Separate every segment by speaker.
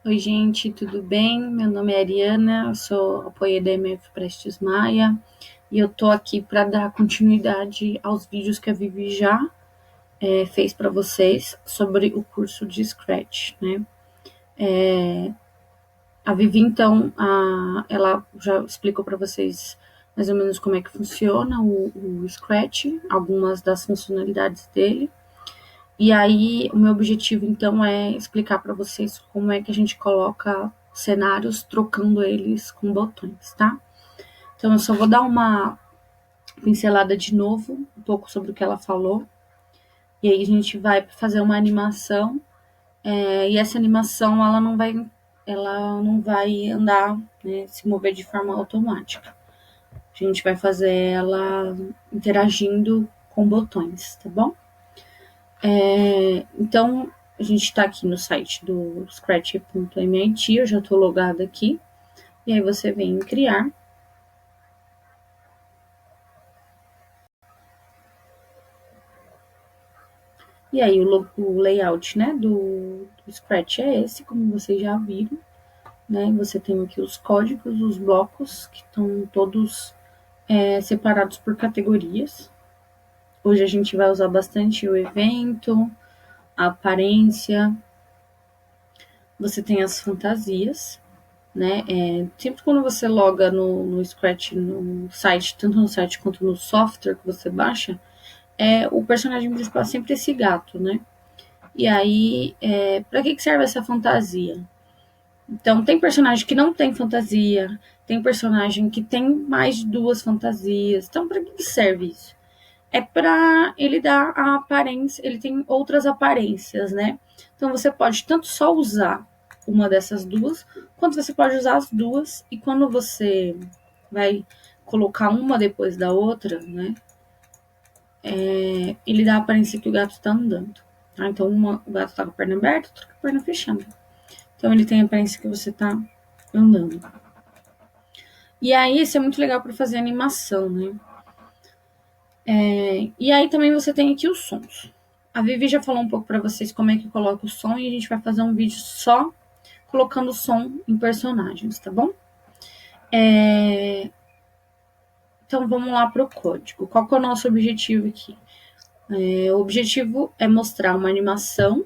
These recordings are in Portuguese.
Speaker 1: Oi, gente, tudo bem? Meu nome é Ariana, eu sou apoiadora da MF Prestes Maia e eu tô aqui para dar continuidade aos vídeos que a Vivi já fez para vocês sobre o curso de Scratch, né? A Vivi, então, ela já explicou para vocês mais ou menos como é que funciona o Scratch, algumas das funcionalidades dele. E aí, o meu objetivo, então, é explicar para vocês como é que a gente coloca cenários trocando eles com botões, tá? Então, eu só vou dar uma pincelada de novo, um pouco sobre o que ela falou. E aí, a gente vai fazer uma animação. E essa animação, ela não vai andar, né, se mover de forma automática. A gente vai fazer ela interagindo com botões, tá bom? Então, a gente está aqui no site do scratch.mit, eu já estou logada aqui. E aí você vem em criar. E aí o layout, né, do Scratch é esse, como vocês já viram. Né? Você tem aqui os códigos, os blocos, que estão todos separados por categorias. Hoje a gente vai usar bastante o evento, a aparência. Você tem as fantasias, né? Sempre quando você loga no Scratch, no site, tanto no site quanto no software que você baixa, o personagem principal é sempre esse gato, né? E aí, para que serve essa fantasia? Então, tem personagem que não tem fantasia, tem personagem que tem mais de duas fantasias. Então, para que serve isso? É para ele dar a aparência, ele tem outras aparências, né? Então, você pode tanto só usar uma dessas duas, quanto você pode usar as duas, e quando você vai colocar uma depois da outra, né? Ele dá a aparência que o gato está andando. Tá? Então, o gato está com a perna aberta, outra com a perna fechada. Então, ele tem a aparência que você está andando. E aí, isso é muito legal para fazer animação, né? E aí também você tem aqui os sons. A Vivi já falou um pouco para vocês como é que coloca o som e a gente vai fazer um vídeo só colocando o som em personagens, tá bom? Então vamos lá para o código. Qual que é o nosso objetivo aqui? O objetivo é mostrar uma animação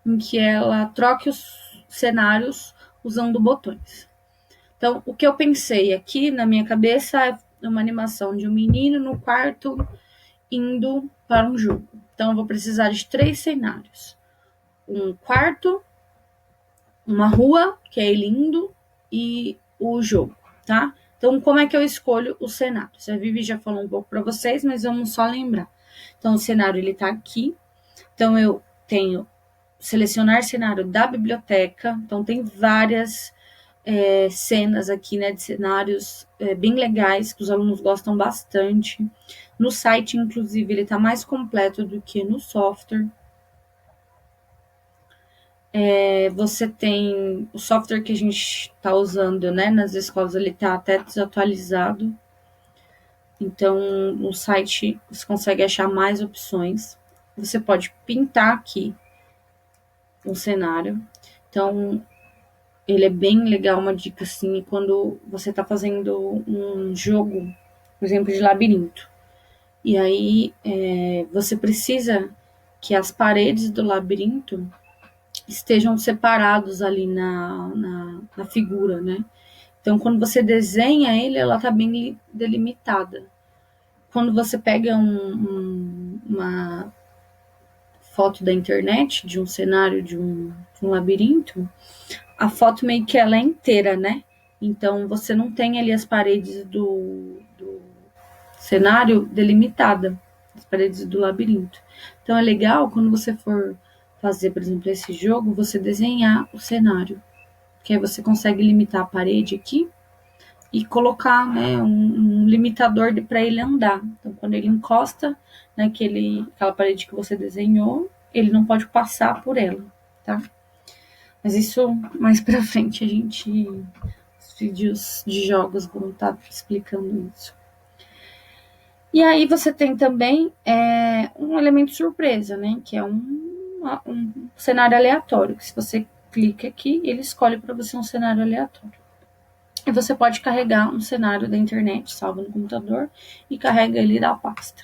Speaker 1: em que ela troque os cenários usando botões. Então, o que eu pensei aqui na minha cabeça é uma animação de um menino no quarto indo para um jogo. Então, eu vou precisar de 3 cenários: um quarto, uma rua, que é ele indo, e o jogo, tá? Então, como é que eu escolho os cenários? A Vivi já falou um pouco para vocês, mas vamos só lembrar. Então, o cenário ele tá aqui. Então, eu tenho selecionar cenário da biblioteca. Então, tem várias cenas aqui, né, de cenários bem legais, que os alunos gostam bastante. No site, inclusive, ele está mais completo do que no software. Você tem o software que a gente está usando, né, nas escolas, ele está até desatualizado. Então, no site você consegue achar mais opções. Você pode pintar aqui um cenário. Então, ele é bem legal, uma dica assim, quando você está fazendo um jogo, por exemplo, de labirinto. E aí você precisa que as paredes do labirinto estejam separados ali na figura, né? Então, quando você desenha ele, ela está bem delimitada. Quando você pega uma foto da internet de um cenário de um labirinto, a foto meio que ela é inteira, né? Então, você não tem ali as paredes do cenário delimitada, as paredes do labirinto. Então, é legal quando você for fazer, por exemplo, esse jogo, você desenhar o cenário, que aí você consegue limitar a parede aqui e colocar, né, um limitador para ele andar. Então, quando ele encosta naquela parede que você desenhou, ele não pode passar por ela, tá? Mas isso mais pra frente os vídeos de jogos vão estar explicando isso. E aí você tem também um elemento surpresa, né? Que é um cenário aleatório. Que se você clica aqui e ele escolhe para você um cenário aleatório. E você pode carregar um cenário da internet, salva no computador, e carrega ele da pasta.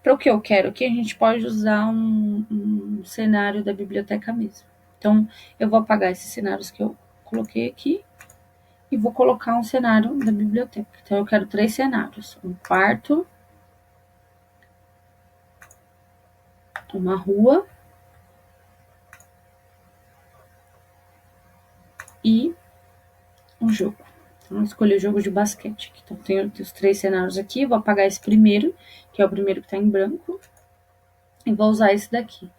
Speaker 1: Para o que eu quero aqui, a gente pode usar um cenário da biblioteca mesmo. Então, eu vou apagar esses cenários que eu coloquei aqui e vou colocar um cenário da biblioteca. Então, eu quero 3 cenários. Um quarto, uma rua e um jogo. Então, eu escolhi o jogo de basquete. Então, tenho os 3 cenários aqui. Vou apagar esse primeiro, que é o primeiro que está em branco. E vou usar esse daqui.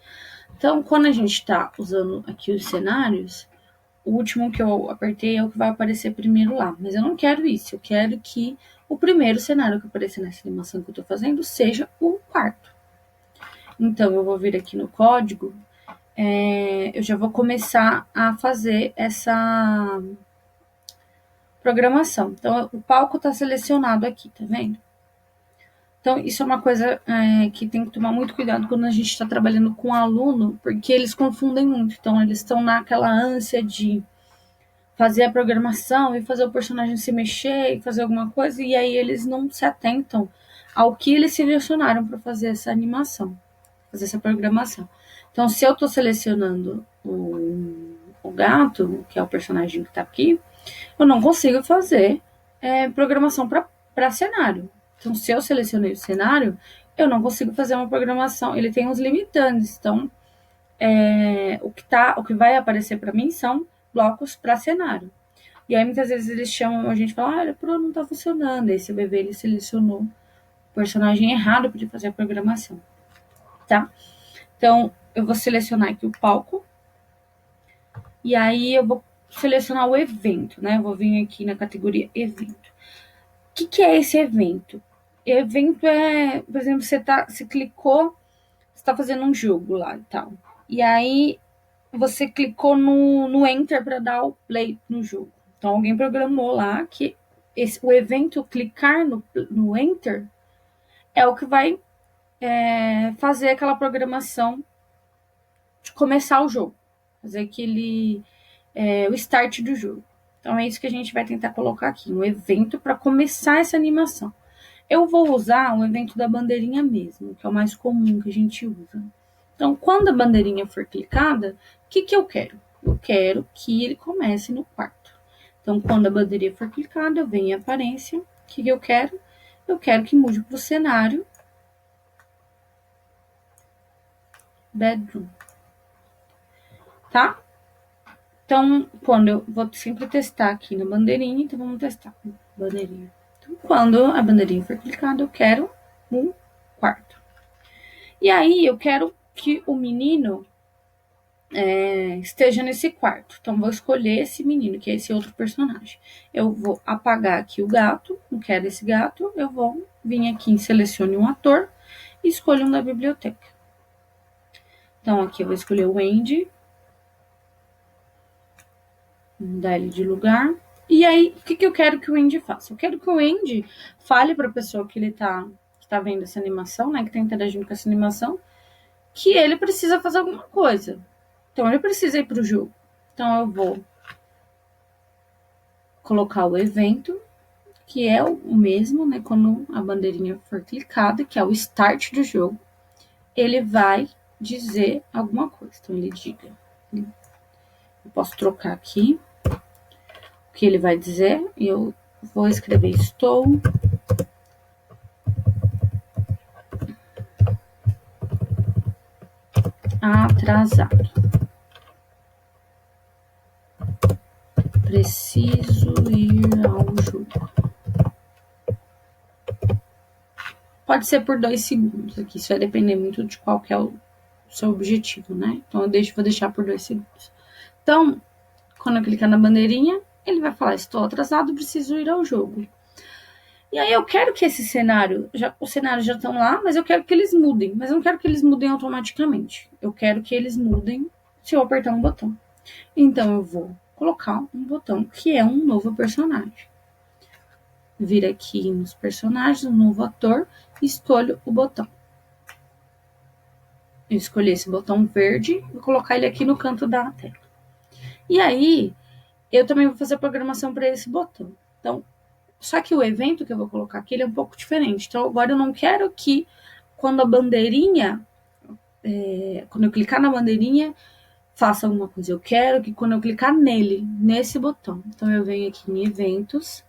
Speaker 1: Então, quando a gente está usando aqui os cenários, o último que eu apertei é o que vai aparecer primeiro lá. Mas eu não quero isso. Eu quero que o primeiro cenário que aparecer nessa animação que eu estou fazendo seja o quarto. Então, eu vou vir aqui no código. Eu já vou começar a fazer essa programação. Então, o palco está selecionado aqui, tá vendo? Então, isso é uma coisa que tem que tomar muito cuidado quando a gente está trabalhando com aluno, porque eles confundem muito. Então, eles estão naquela ânsia de fazer a programação e fazer o personagem se mexer e fazer alguma coisa, e aí eles não se atentam ao que eles selecionaram para fazer essa animação, fazer essa programação. Então, se eu estou selecionando o gato, que é o personagem que está aqui, eu não consigo fazer programação para cenário. Então, se eu selecionei o cenário, eu não consigo fazer uma programação. Ele tem uns limitantes. Então, o que vai aparecer para mim são blocos para cenário. E aí, muitas vezes, eles chamam a gente e falam, olha, Pro, não tá funcionando. Aí você vai ver, ele selecionou o personagem errado para fazer a programação. Tá? Então, eu vou selecionar aqui o palco. E aí, eu vou selecionar o evento, né? Eu vou vir aqui na categoria evento. O que é esse evento? Evento é, por exemplo, você clicou, você está fazendo um jogo lá e tal. E aí você clicou no Enter para dar o play no jogo. Então alguém programou lá que o evento clicar no Enter é o que vai fazer aquela programação de começar o jogo. Fazer o start do jogo. Então, é isso que a gente vai tentar colocar aqui, um evento para começar essa animação. Eu vou usar o evento da bandeirinha mesmo, que é o mais comum que a gente usa. Então, quando a bandeirinha for clicada, o que eu quero? Eu quero que ele comece no quarto. Então, quando a bandeirinha for clicada, eu venho em aparência. O que eu quero? Eu quero que mude para o cenário bedroom. Tá? Então, quando eu vou sempre testar aqui na bandeirinha, então vamos testar. Bandeirinha. Então, quando a bandeirinha for clicada, eu quero um quarto. E aí, eu quero que o menino esteja nesse quarto. Então, vou escolher esse menino, que é esse outro personagem. Eu vou apagar aqui o gato, não quero esse gato. Eu vou vir aqui em selecione um ator e escolho um da biblioteca. Então, aqui eu vou escolher o Andy. Dar ele de lugar. E aí, o que eu quero que o Andy faça? Eu quero que o Andy fale para a pessoa que tá vendo essa animação, né, que tá interagindo com essa animação, que ele precisa fazer alguma coisa. Então, ele precisa ir pro jogo. Então, eu vou colocar o evento, que é o mesmo, né, quando a bandeirinha for clicada, que é o start do jogo, ele vai dizer alguma coisa. Então, ele diga. Eu posso trocar aqui o que ele vai dizer. Eu vou escrever estou atrasado. Preciso ir ao jogo. Pode ser por 2 segundos aqui. Isso vai depender muito de qual que é o seu objetivo, né? Então, eu vou deixar por 2 segundos. Então, quando eu clicar na bandeirinha, ele vai falar, estou atrasado, preciso ir ao jogo. E aí eu quero que esse cenário, os cenários já estão lá, mas eu quero que eles mudem. Mas eu não quero que eles mudem automaticamente. Eu quero que eles mudem se eu apertar um botão. Então eu vou colocar um botão que é um novo personagem. Vir aqui nos personagens, um novo ator, e escolho o botão. Eu escolhi esse botão verde, vou colocar ele aqui no canto da tela. E aí, eu também vou fazer a programação para esse botão. Então, só que o evento que eu vou colocar aqui, ele é um pouco diferente. Então, agora eu não quero que quando a bandeirinha, quando eu clicar na bandeirinha, faça alguma coisa. Eu quero que quando eu clicar nele, nesse botão, então eu venho aqui em eventos,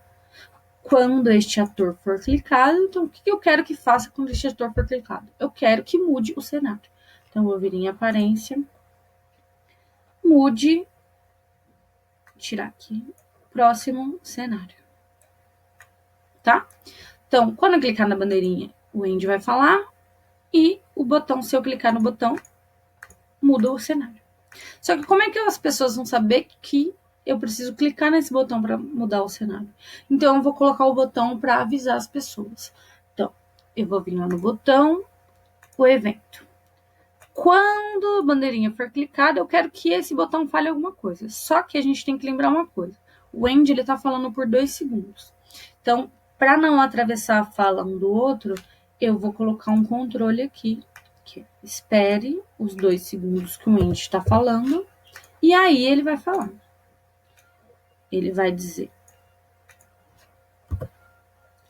Speaker 1: quando este ator for clicado, então o que eu quero que faça quando este ator for clicado? Eu quero que mude o cenário. Então, eu vou vir em aparência, mude, tirar aqui, próximo cenário, tá? Então, quando eu clicar na bandeirinha, o Andy vai falar e o botão, se eu clicar no botão, muda o cenário. Só que como é que as pessoas vão saber que eu preciso clicar nesse botão para mudar o cenário? Então, eu vou colocar o botão para avisar as pessoas. Então, eu vou vir lá no botão, o evento. Quando a bandeirinha for clicada, eu quero que esse botão fale alguma coisa. Só que a gente tem que lembrar uma coisa. O Andy, ele tá falando por 2 segundos. Então, para não atravessar a fala um do outro, eu vou colocar um controle aqui, que espere os 2 segundos que o Andy está falando, e aí ele vai falar. Ele vai dizer: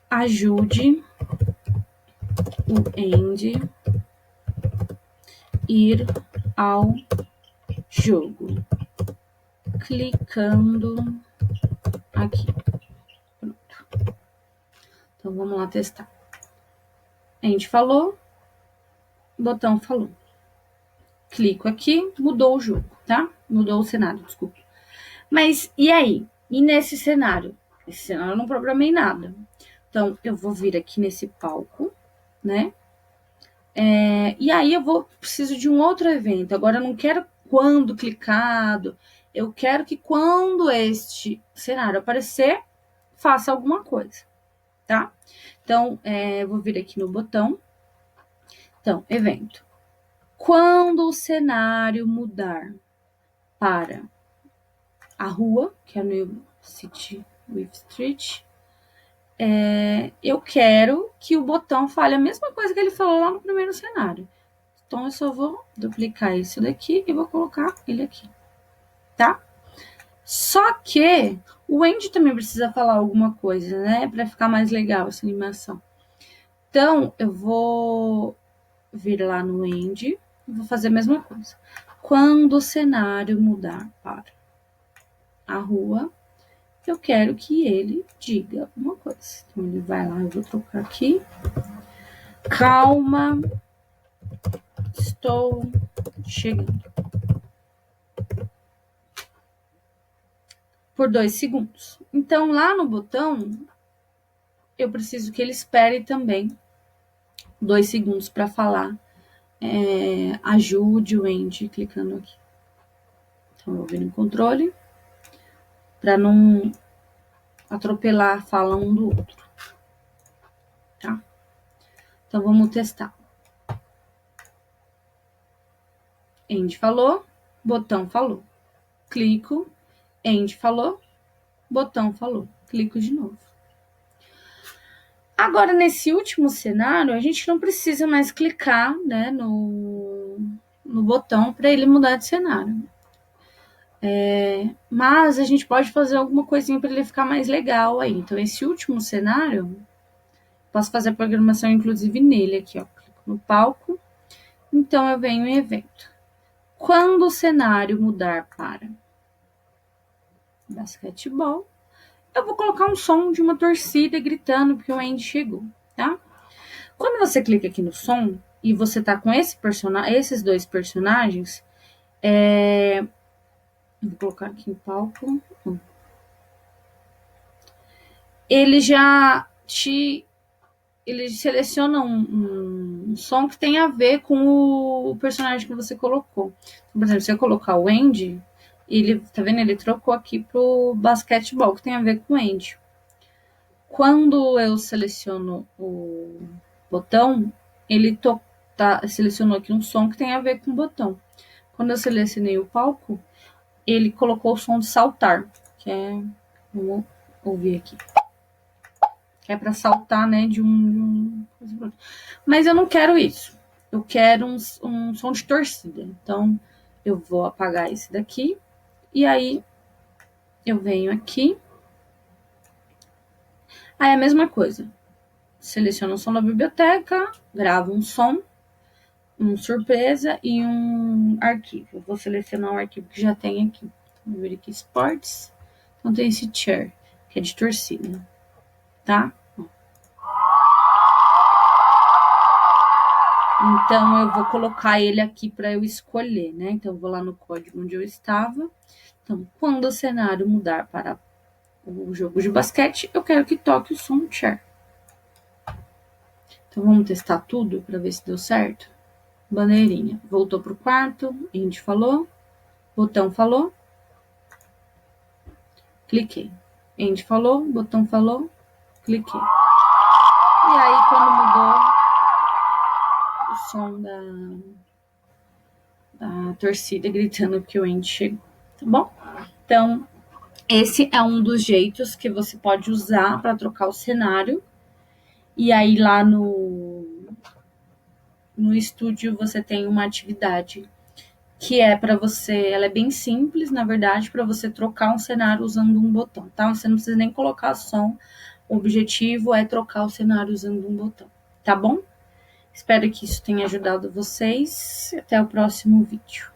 Speaker 1: ajude o Andy ir ao jogo, clicando aqui. Pronto. Então, vamos lá testar. A gente falou, o botão falou. Clico aqui, mudou o jogo, tá? Mudou o cenário, desculpa. Mas, e aí? E nesse cenário? Esse cenário eu não programei nada. Então, eu vou vir aqui nesse palco, né? E aí eu preciso de um outro evento. Agora eu não quero quando clicado. Eu quero que quando este cenário aparecer, faça alguma coisa, tá? Então, eu vou vir aqui no botão. Então, evento. Quando o cenário mudar para a rua, que é no City with Street, eu quero que o botão fale a mesma coisa que ele falou lá no primeiro cenário. Então, eu só vou duplicar isso daqui e vou colocar ele aqui, tá? Só que o Andy também precisa falar alguma coisa, né? Para ficar mais legal essa animação. Então, eu vou vir lá no Andy e vou fazer a mesma coisa. Quando o cenário mudar para a rua, eu quero que ele diga alguma coisa. Então, ele vai lá, eu vou trocar aqui. Calma, estou chegando. Por 2 segundos. Então, lá no botão, eu preciso que ele espere também 2 segundos para falar. Ajude o Andy clicando aqui. Então, eu vou vir no controle para não atropelar a fala um do outro. Tá? Então, vamos testar. Andy falou, botão falou. Clico, Andy falou, botão falou. Clico de novo. Agora, nesse último cenário, a gente não precisa mais clicar, né, no botão para ele mudar de cenário. Mas a gente pode fazer alguma coisinha para ele ficar mais legal aí. Então, esse último cenário, posso fazer a programação, inclusive, nele aqui, ó. Clico no palco. Então, eu venho em evento. Quando o cenário mudar para basquetebol, eu vou colocar um som de uma torcida gritando porque o Andy chegou, tá? Quando você clica aqui no som e você tá com esses 2 personagens, vou colocar aqui em palco. Ele seleciona um som que tem a ver com o personagem que você colocou. Então, por exemplo, se eu colocar o Andy, ele, tá vendo? Ele trocou aqui pro basquetebol, que tem a ver com o Andy. Quando eu seleciono o botão, ele selecionou aqui um som que tem a ver com o botão. Quando eu selecionei o palco, ele colocou o som de saltar, que é... Vamos ouvir aqui. Que é para saltar, né, de um... Mas eu não quero isso. eu quero um som de torcida. Então, eu vou apagar esse daqui. E aí, eu venho aqui. Aí, a mesma coisa. Seleciono o som da biblioteca, gravo um som, um surpresa e um arquivo. Eu vou selecionar um arquivo que já tem aqui. Vou ver aqui, Sports. Então, tem esse cheer, que é de torcida. Tá? Então, eu vou colocar ele aqui para eu escolher, né? Então, eu vou lá no código onde eu estava. Então, quando o cenário mudar para o jogo de basquete, eu quero que toque o som cheer. Então, vamos testar tudo para ver se deu certo? Bandeirinha. Voltou pro quarto, a gente falou. Botão falou. Cliquei. A gente falou, botão falou. Cliquei. E aí, quando mudou o som da torcida gritando que o Andy chegou, tá bom? Então, esse é um dos jeitos que você pode usar para trocar o cenário. E aí, lá no estúdio, você tem uma atividade que é para você, ela é bem simples, na verdade, para você trocar um cenário usando um botão, tá? Você não precisa nem colocar som, o objetivo é trocar o cenário usando um botão, tá bom? Espero que isso tenha ajudado vocês. Até o próximo vídeo.